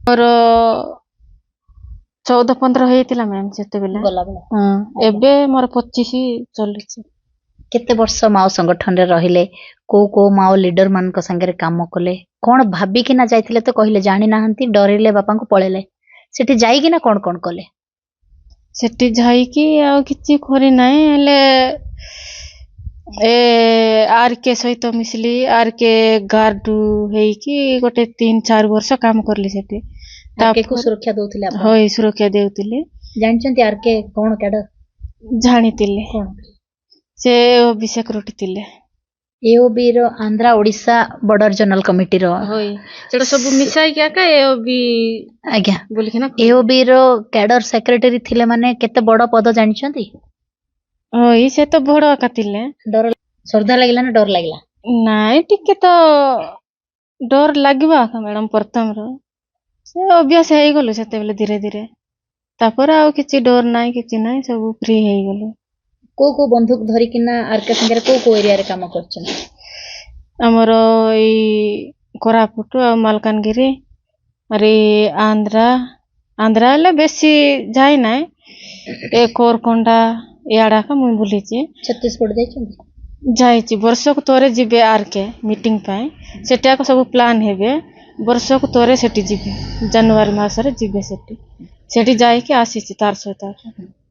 ମୋର 14-15 ହେଇଥିଲା ମ୍ୟାମ୍ ସେତେବେଳେ। ଗଲାବେଳେ ହଁ ଏବେ ମୋର 25 ଚଲୁଛି। କେତେ ବର୍ଷ ମାଓ ସଂଗଠନରେ ରହିଲେ? କୋଉ ମାଓ ଲିଡର ମାନଙ୍କ ସାଙ୍ଗରେ କାମ କଲେ? କଣ ଭାବିକିନା ଯାଇଥିଲେ? ତ କହିଲେ ଜାଣି ନାହାନ୍ତି, ଡରିଲେ, ବାପାଙ୍କୁ ପଳେଇଲେ। ସେଠି ଯାଇକିନା କଣ କଣ କଲେ? ସେଠି ଯାଇକି ଆଉ କିଛି କରି ନାହିଁ, ହେଲେ ଆର୍କେ ସହିତ ମିଶିଲି। ଆର୍କେ ଗାର୍ଡ ହେଇକି ଗୋଟେ 3-4 ବର୍ଷ କାମ କରଲି ସେଠି। ଆର୍କେ କୁ ସୁରକ୍ଷା ଦଉଥିଲେ ଆପଣ? ହଇ ସୁରକ୍ଷା ଦେଉଥିଲି। ଜାଣିଛନ୍ତି ଆର୍କେ କଣ କ୍ୟାଡର? ଜାଣିଥିଲି। କଣ? ସେ ଓବି ସେକ୍ରେଟାରୀ ଥିଲେ। ଏଓବି ର ଆନ୍ଧ୍ରା ଓଡିଶା ବର୍ଡର ଜନରଲ କମିଟିର। ହଇ ସେଟା ସବୁ ମିଶାଇକି ଆକା ଏଓବି ଆଜ୍ଞା। ବୋଲିକିନା ଏଓବି ର କ୍ୟାଡର ସେକ୍ରେଟାରୀ ଥିଲେ ମାନେ କେତେ ବଡ ପଦ ଜାଣିଛନ୍ତି? ହଇ ସେ ତ ବଡ ଆକା ଥିଲେ। ଡର ଶ୍ରଦ୍ଧା ଲାଗିଲା ନା ଡର ଲାଗିଲା? ନାଇଁ ଟିକେ ତ ଡର ଲାଗିବ ଆକା ମ୍ୟାଡାମ ପ୍ରଥମରୁ। ସେ ଅଭ୍ୟାସ ହେଇଗଲୁ ସେତେବେଳେ ଧୀରେ ଧୀରେ। ତାପରେ ଆଉ କିଛି ଡର ନାହିଁ, କିଛି ନାହିଁ, ସବୁ ଫ୍ରି ହେଇଗଲୁ। କୋଉ ବନ୍ଧୁକ ଧରିକିନା ଆର୍କେ ସାଙ୍ଗରେ କୋଉ ଏରିଆରେ କାମ କରୁଛନ୍ତି? ଆମର ଏଇ କୋରାପୁଟ ଆଉ ମାଲକାନଗିରି, ଆରେ ଆନ୍ଧ୍ରା ହେଲେ ବେଶୀ ଯାଇ ନାହିଁ। ଏ କୋରକଣ୍ଡା ଇଆଡେ ଆକା ମୁଇଁ ବୁଲିଛି। ଛତିଶଗଡ଼ ଯାଇଛନ୍ତି? ଯାଇଛି, ବର୍ଷକୁ ଥରେ ଯିବେ ଆର୍କେ ମିଟିଂ ପାଇଁ। ସେଠି ଆକା ସବୁ ପ୍ଲାନ୍ ହେବେ। ବର୍ଷକୁ ଥରେ ସେଠି ଯିବେ, ଜାନୁଆରୀ ମାସରେ ଯିବେ ସେଠି। ସେଠି ଯାଇକି ଆସିଛି ତାର ସହିତ।